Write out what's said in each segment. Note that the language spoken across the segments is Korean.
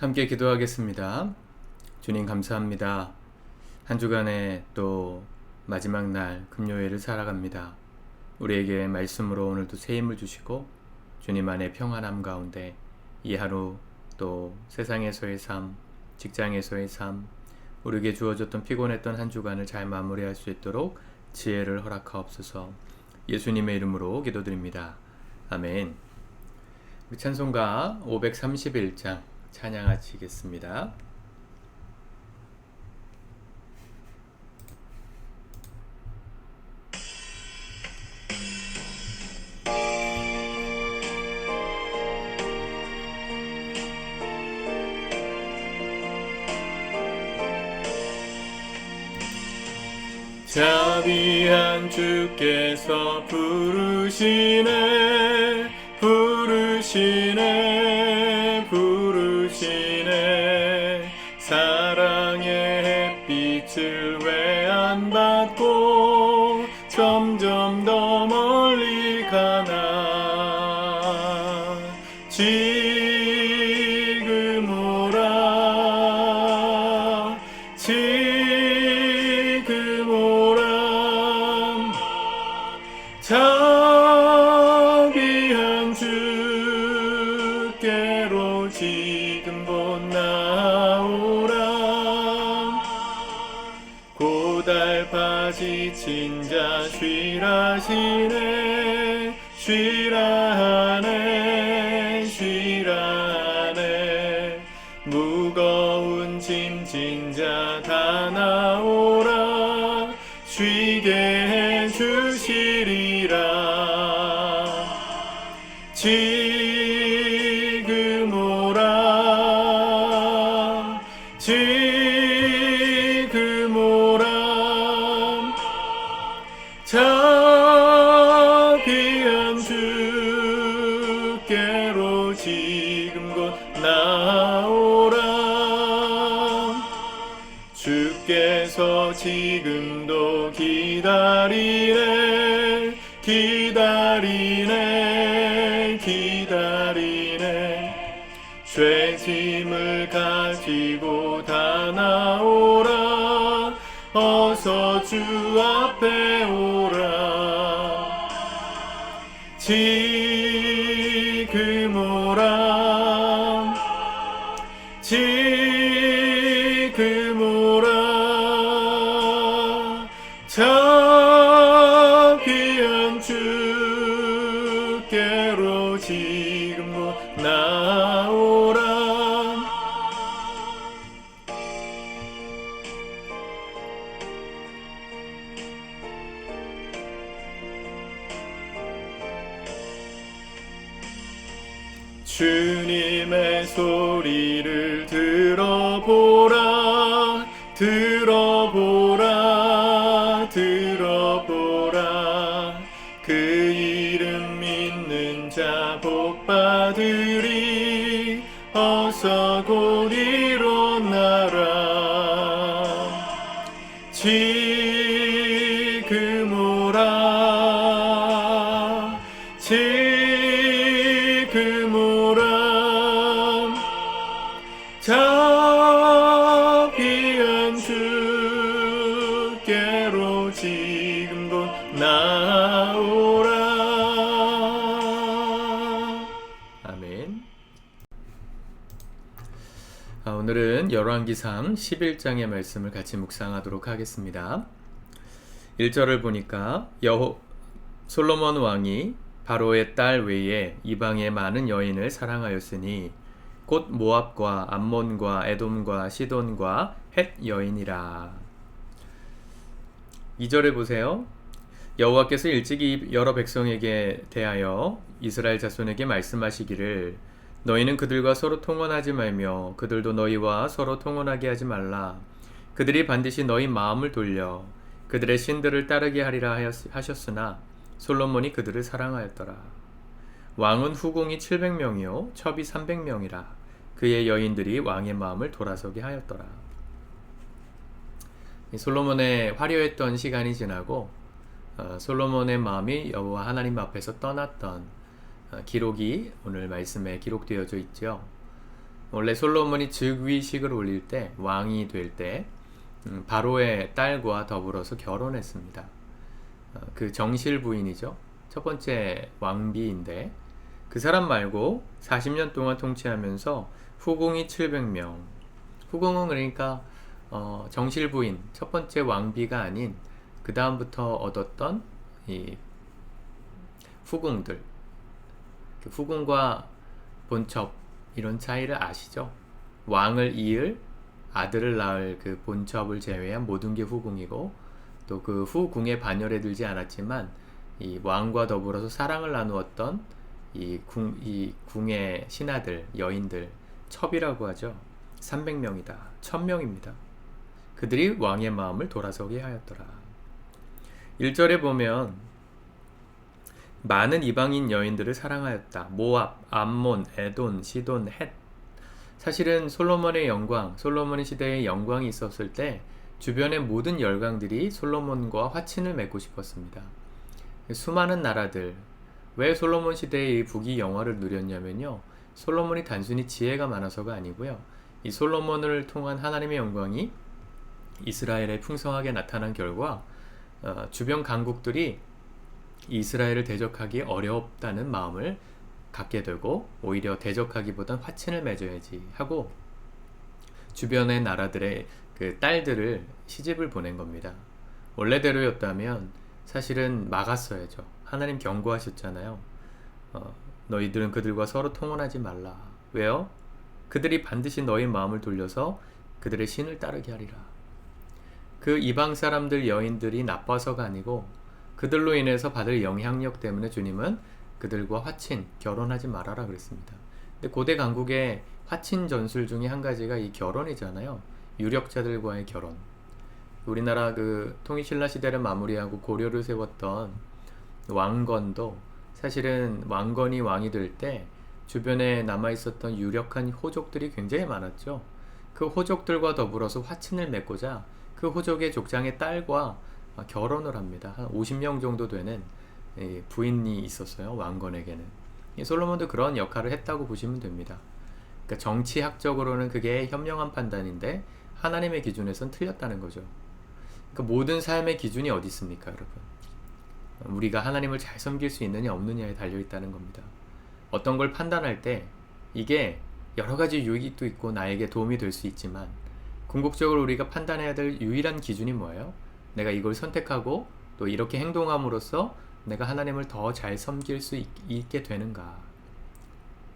함께 기도하겠습니다. 주님 감사합니다. 한 주간의 또 마지막 날 금요일을 살아갑니다. 우리에게 말씀으로 오늘도 새 힘을 주시고 주님 안에 평안함 가운데 이 하루 또 세상에서의 삶, 직장에서의 삶, 우리에게 주어졌던 피곤했던 한 주간을 잘 마무리할 수 있도록 지혜를 허락하옵소서. 예수님의 이름으로 기도드립니다. 아멘. 우리 찬송가 531장 찬양하시겠습니다. 자비한 주께서 부르시네 사랑의 햇빛을 왜 안 받고 점점 더 멀리 가나 지금 오라 자비한 주께로 지금 곧 나오라 고달파 지친 자 쉬라시네 쉬라하네 무거운 짐진 자 다 나오라 쉬게 해주시리라 지금 오라 자비한 주께로 지금 곧 나오라 주께서 지금도 기다리네 죄짐을 가지고 다 나오라 어서 주 앞에 오라 지금 오라 자비한 주께로 지금 곧 나오라 주님의 소리를 들어보라 그 이름 믿는 자 복받으리 어서 곧 일어나라 지금 오라 자비한 주께로 지금 곧 나오라 아멘. 오늘은 열왕기상 11장의 말씀을 같이 묵상하도록 하겠습니다. 1절을 보니까 솔로몬 왕이 바로의 딸 외에 이방의 많은 여인을 사랑하였으니 곧 모압과 암몬과 에돔과 시돈과 헷 여인이라. 2절에 보세요. 여호와께서 일찍이 여러 백성에게 대하여 이스라엘 자손에게 말씀하시기를 너희는 그들과 서로 통혼하지 말며 그들도 너희와 서로 통혼하게 하지 말라. 그들이 반드시 너희 마음을 돌려 그들의 신들을 따르게 하리라 하셨으나 솔로몬이 그들을 사랑하였더라. 왕은 후궁이 700명이요 첩이 300명이라. 그의 여인들이 왕의 마음을 돌아서게 하였더라. 솔로몬의 화려했던 시간이 지나고 솔로몬의 마음이 여호와 하나님 앞에서 떠났던 기록이 오늘 말씀에 기록되어져 있죠. 원래 솔로몬이 즉위식을 올릴 때, 왕이 될 때 바로의 딸과 더불어서 결혼했습니다. 그 정실 부인이죠. 첫 번째 왕비인데 그 사람 말고 40년 동안 통치하면서 후궁이 700명. 후궁은 그러니까 정실 부인, 첫 번째 왕비가 아닌 그 다음부터 얻었던 이 후궁들. 그 후궁과 본첩 이런 차이를 아시죠? 왕을 이을 아들을 낳을 그 본첩을 제외한 모든 게 후궁이고, 또 그 후궁에 반열에 들지 않았지만 이 왕과 더불어서 사랑을 나누었던 이 궁의 신하들, 여인들, 첩이라고 하죠. 300명이다. 1000명입니다. 그들이 왕의 마음을 돌아서게 하였더라. 1절에 보면 많은 이방인 여인들을 사랑하였다. 모압, 암몬, 에돈, 시돈, 헷. 사실은 솔로몬의 영광, 솔로몬 시대의 영광이 있었을 때 주변의 모든 열강들이 솔로몬과 화친을 맺고 싶었습니다. 수많은 나라들, 왜 솔로몬 시대의 북이 영화를 누렸냐면요, 솔로몬이 단순히 지혜가 많아서가 아니고요, 이 솔로몬을 통한 하나님의 영광이 이스라엘에 풍성하게 나타난 결과 주변 강국들이 이스라엘을 대적하기 어렵다는 마음을 갖게 되고, 오히려 대적하기보단 화친을 맺어야지 하고 주변의 나라들의 그 딸들을 시집을 보낸 겁니다. 원래대로였다면 사실은 막았어야죠. 하나님 경고하셨잖아요. 너희들은 그들과 서로 통혼하지 말라. 왜요? 그들이 반드시 너희 마음을 돌려서 그들의 신을 따르게 하리라. 그 이방 사람들 여인들이 나빠서가 아니고 그들로 인해서 받을 영향력 때문에 주님은 그들과 화친, 결혼하지 말아라 그랬습니다. 근데 고대 강국의 화친 전술 중에 한 가지가 이 결혼이잖아요. 유력자들과의 결혼. 우리나라 그 통일신라 시대를 마무리하고 고려를 세웠던 왕건도 사실은 왕건이 왕이 될 때 주변에 남아있었던 유력한 호족들이 굉장히 많았죠. 그 호족들과 더불어서 화친을 맺고자 그 호족의 족장의 딸과 결혼을 합니다. 한 50명 정도 되는 부인이 있었어요. 왕건에게는. 솔로몬도 그런 역할을 했다고 보시면 됩니다. 그러니까 정치학적으로는 그게 현명한 판단인데 하나님의 기준에선 틀렸다는 거죠. 그러니까 모든 삶의 기준이 어디 있습니까, 여러분? 우리가 하나님을 잘 섬길 수 있느냐 없느냐에 달려있다는 겁니다. 어떤 걸 판단할 때 이게 여러 가지 유익도 있고 나에게 도움이 될 수 있지만 궁극적으로 우리가 판단해야 될 유일한 기준이 뭐예요? 내가 이걸 선택하고 또 이렇게 행동함으로써 내가 하나님을 더 잘 섬길 수 있게 되는가.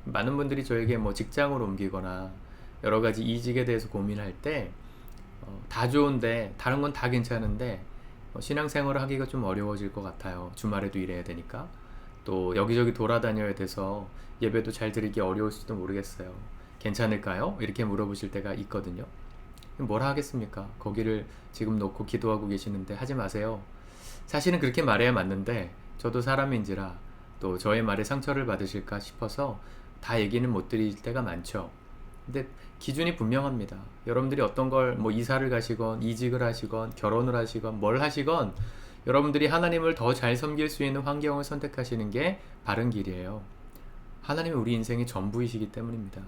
많은 분들이 저에게 뭐 직장을 옮기거나 여러 가지 이직에 대해서 고민할 때 다 좋은데 다른 건 다 괜찮은데 신앙생활을 하기가 좀 어려워질 것 같아요. 주말에도 일해야 되니까. 또 여기저기 돌아다녀야 돼서 예배도 잘 드리기 어려울지도 모르겠어요. 괜찮을까요? 이렇게 물어보실 때가 있거든요. 뭐라 하겠습니까? 거기를 지금 놓고 기도하고 계시는데 하지 마세요. 사실은 그렇게 말해야 맞는데 저도 사람인지라 또 저의 말에 상처를 받으실까 싶어서 다 얘기는 못 드릴 때가 많죠. 근데 기준이 분명합니다. 여러분들이 어떤 걸 뭐 이사를 가시건 이직을 하시건 결혼을 하시건 뭘 하시건 여러분들이 하나님을 더 잘 섬길 수 있는 환경을 선택하시는 게 바른 길이에요. 하나님은 우리 인생의 전부이시기 때문입니다.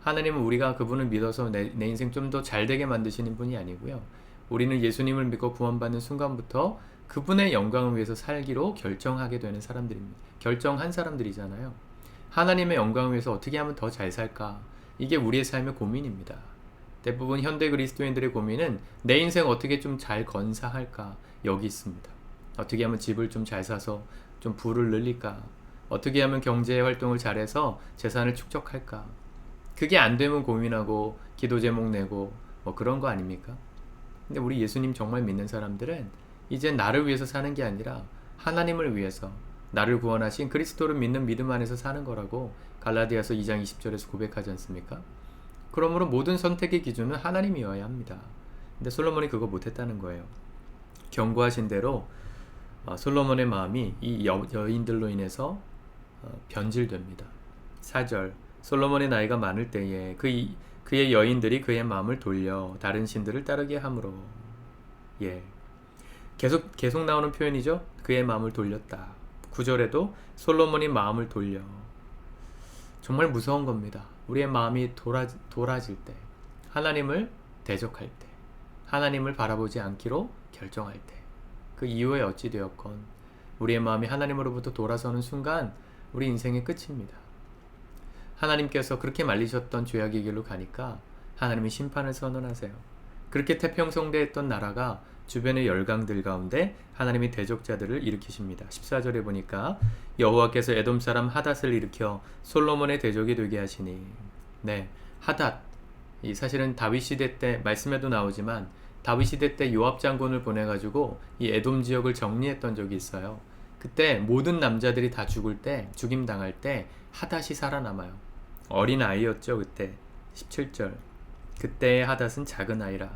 하나님은 우리가 그분을 믿어서 내 인생 좀 더 잘 되게 만드시는 분이 아니고요. 우리는 예수님을 믿고 구원받는 순간부터 그분의 영광을 위해서 살기로 결정하게 되는 사람들입니다. 결정한 사람들이잖아요. 하나님의 영광을 위해서 어떻게 하면 더 잘 살까? 이게 우리의 삶의 고민입니다. 대부분 현대 그리스도인들의 고민은 내 인생 어떻게 좀 잘 건사할까? 여기 있습니다. 어떻게 하면 집을 좀 잘 사서 좀 부를 늘릴까? 어떻게 하면 경제 활동을 잘해서 재산을 축적할까? 그게 안 되면 고민하고 기도 제목 내고 뭐 그런 거 아닙니까? 근데 우리 예수님 정말 믿는 사람들은 이제 나를 위해서 사는 게 아니라 하나님을 위해서 나를 구원하신 그리스도를 믿는 믿음 안에서 사는 거라고 갈라디아서 2장 20절에서 고백하지 않습니까? 그러므로 모든 선택의 기준은 하나님이어야 합니다. 근데 솔로몬이 그거 못했다는 거예요. 경고하신 대로 솔로몬의 마음이 이 여인들로 인해서 변질됩니다. 4절 솔로몬의 나이가 많을 때에 그의 여인들이 그의 마음을 돌려 다른 신들을 따르게 하므로. 계속 나오는 표현이죠. 그의 마음을 돌렸다. 9절에도 솔로몬이 마음을 돌려. 정말 무서운 겁니다. 우리의 마음이 돌아질 때, 하나님을 대적할 때, 하나님을 바라보지 않기로 결정할 때, 그 이후에 어찌 되었건 우리의 마음이 하나님으로부터 돌아서는 순간 우리 인생의 끝입니다. 하나님께서 그렇게 말리셨던 죄악의 길로 가니까 하나님이 심판을 선언하세요. 그렇게 태평성대했던 나라가 주변의 열강들 가운데 하나님이 대적자들을 일으키십니다. 14절에 보니까 여호와께서 에돔 사람 하닷을 일으켜 솔로몬의 대적이 되게 하시니, 네, 하닷, 이 사실은 다윗 시대 때 말씀에도 나오지만 다윗 시대 때 요압 장군을 보내가지고 이 에돔 지역을 정리했던 적이 있어요. 그때 모든 남자들이 다 죽임 당할 때 하닷이 살아남아요. 어린 아이였죠. 그때 17절, 그때의 하닷은 작은 아이라.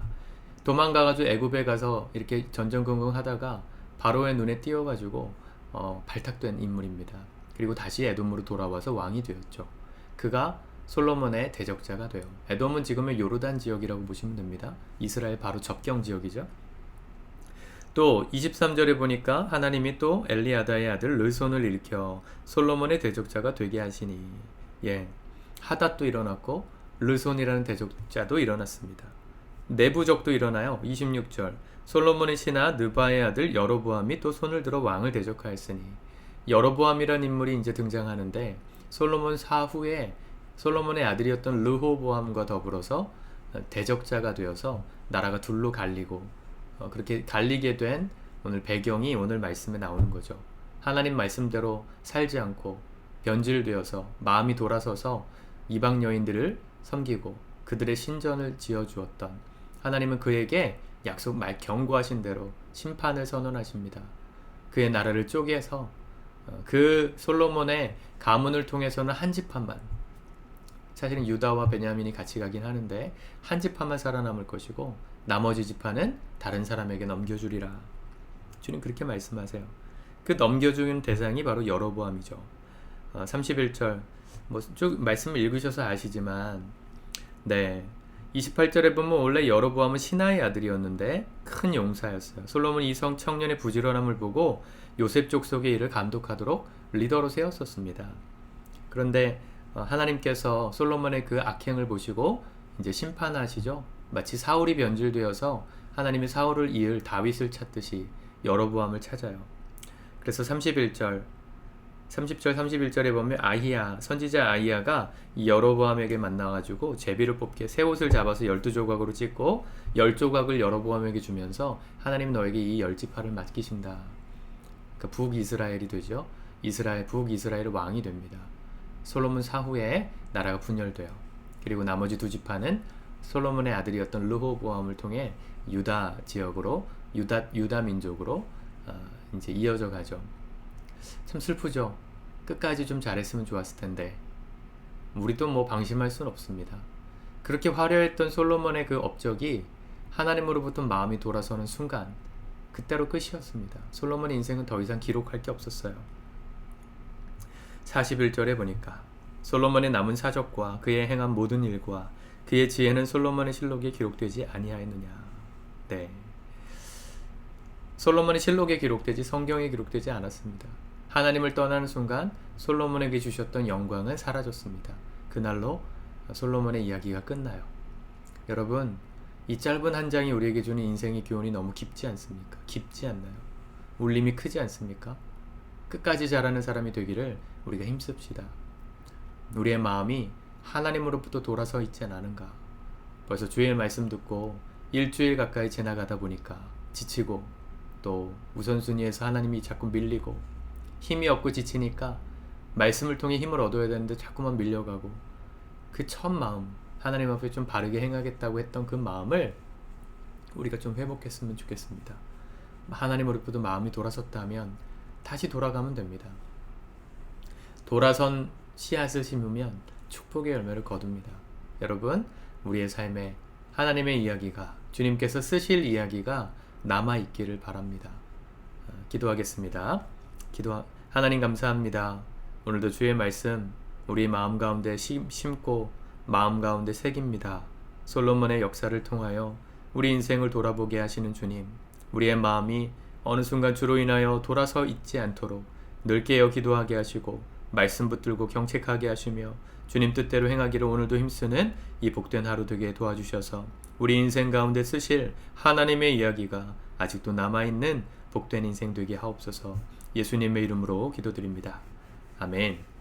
도망가가지고 애굽에 가서 이렇게 전전긍긍 하다가 바로의 눈에 띄어가지고 발탁된 인물입니다. 그리고 다시 에돔으로 돌아와서 왕이 되었죠. 그가 솔로몬의 대적자가 돼요. 에돔은 지금의 요르단 지역이라고 보시면 됩니다. 이스라엘 바로 접경 지역이죠. 또 23절에 보니까 하나님이 또 엘리아다의 아들 르손을 일으켜 솔로몬의 대적자가 되게 하시니, 예, 하닷도 일어났고 르손이라는 대적자도 일어났습니다. 내부적도 일어나요. 26절, 솔로몬의 신하 느바의 아들 여로보암이 또 손을 들어 왕을 대적하였으니, 여로보암이라는 인물이 이제 등장하는데 솔로몬 사후에 솔로몬의 아들이었던 르호보암과 더불어서 대적자가 되어서 나라가 둘로 갈리고, 그렇게 갈리게 된 오늘 배경이 오늘 말씀에 나오는 거죠. 하나님 말씀대로 살지 않고 변질되어서 마음이 돌아서서 이방 여인들을 섬기고 그들의 신전을 지어주었던 하나님은 그에게 경고하신 대로 심판을 선언하십니다. 그의 나라를 쪼개서 그 솔로몬의 가문을 통해서는 한 지파만, 사실은 유다와 베냐민이 같이 가긴 하는데 한 지파만 살아남을 것이고 나머지 지파는 다른 사람에게 넘겨주리라. 주님 그렇게 말씀하세요. 그 넘겨주는 대상이 바로 여로보암이죠. 31절, 쭉 말씀을 읽으셔서 아시지만, 네, 28절에 보면 원래 여로보암은 신하의 아들이었는데 큰 용사였어요. 솔로몬이 이성 청년의 부지런함을 보고 요셉 족속의 일을 감독하도록 리더로 세웠었습니다. 그런데 하나님께서 솔로몬의 그 악행을 보시고 이제 심판하시죠. 마치 사울이 변질되어서 하나님이 사울을 이을 다윗을 찾듯이 여로보암을 찾아요. 그래서 30절 31절에 보면 선지자 아히야가 이 여로보암에게 만나가지고 제비를 뽑게 새 옷을 잡아서 12조각으로 찢고 10조각을 여로보암에게 주면서 하나님 너에게 이 10지파를 맡기신다. 그러니까 북이스라엘이 되죠. 북이스라엘의 왕이 됩니다. 솔로몬 사후에 나라가 분열돼요. 그리고 나머지 두 지파는 솔로몬의 아들이었던 르호보암을 통해 유다 지역으로, 유다 민족으로 이제 이어져 가죠. 참 슬프죠. 끝까지 좀 잘했으면 좋았을 텐데 우리도 방심할 수는 없습니다. 그렇게 화려했던 솔로몬의 그 업적이 하나님으로부터 마음이 돌아서는 순간 그때로 끝이었습니다. 솔로몬의 인생은 더 이상 기록할 게 없었어요. 41절에 보니까 솔로몬의 남은 사적과 그의 행한 모든 일과 그의 지혜는 솔로몬의 실록에 기록되지 아니하였느냐. 네, 솔로몬의 실록에 기록되지 성경에 기록되지 않았습니다. 하나님을 떠나는 순간 솔로몬에게 주셨던 영광은 사라졌습니다. 그날로 솔로몬의 이야기가 끝나요. 여러분, 이 짧은 한 장이 우리에게 주는 인생의 교훈이 너무 깊지 않습니까? 깊지 않나요? 울림이 크지 않습니까? 끝까지 자라는 사람이 되기를 우리가 힘씁시다. 우리의 마음이 하나님으로부터 돌아서 있지 않은가. 벌써 주의 말씀 듣고 일주일 가까이 지나가다 보니까 지치고 또 우선순위에서 하나님이 자꾸 밀리고 힘이 없고 지치니까 말씀을 통해 힘을 얻어야 되는데 자꾸만 밀려가고, 그 첫 마음, 하나님 앞에 좀 바르게 행하겠다고 했던 그 마음을 우리가 좀 회복했으면 좋겠습니다. 하나님으로부터 마음이 돌아섰다면 다시 돌아가면 됩니다. 돌아선 씨앗을 심으면 축복의 열매를 거둡니다. 여러분, 우리의 삶에 하나님의 이야기가, 주님께서 쓰실 이야기가 남아있기를 바랍니다. 기도하겠습니다. 하나님 감사합니다. 오늘도 주의 말씀 우리 마음 가운데 심고 마음 가운데 새깁니다. 솔로몬의 역사를 통하여 우리 인생을 돌아보게 하시는 주님, 우리의 마음이 어느 순간 주로 인하여 돌아서 있지 않도록 늘 깨어 기도하게 하시고 말씀 붙들고 경책하게 하시며 주님 뜻대로 행하기를 오늘도 힘쓰는 이 복된 하루 되게 도와주셔서 우리 인생 가운데 쓰실 하나님의 이야기가 아직도 남아있는 복된 인생 되게 하옵소서. 예수님의 이름으로 기도드립니다. 아멘.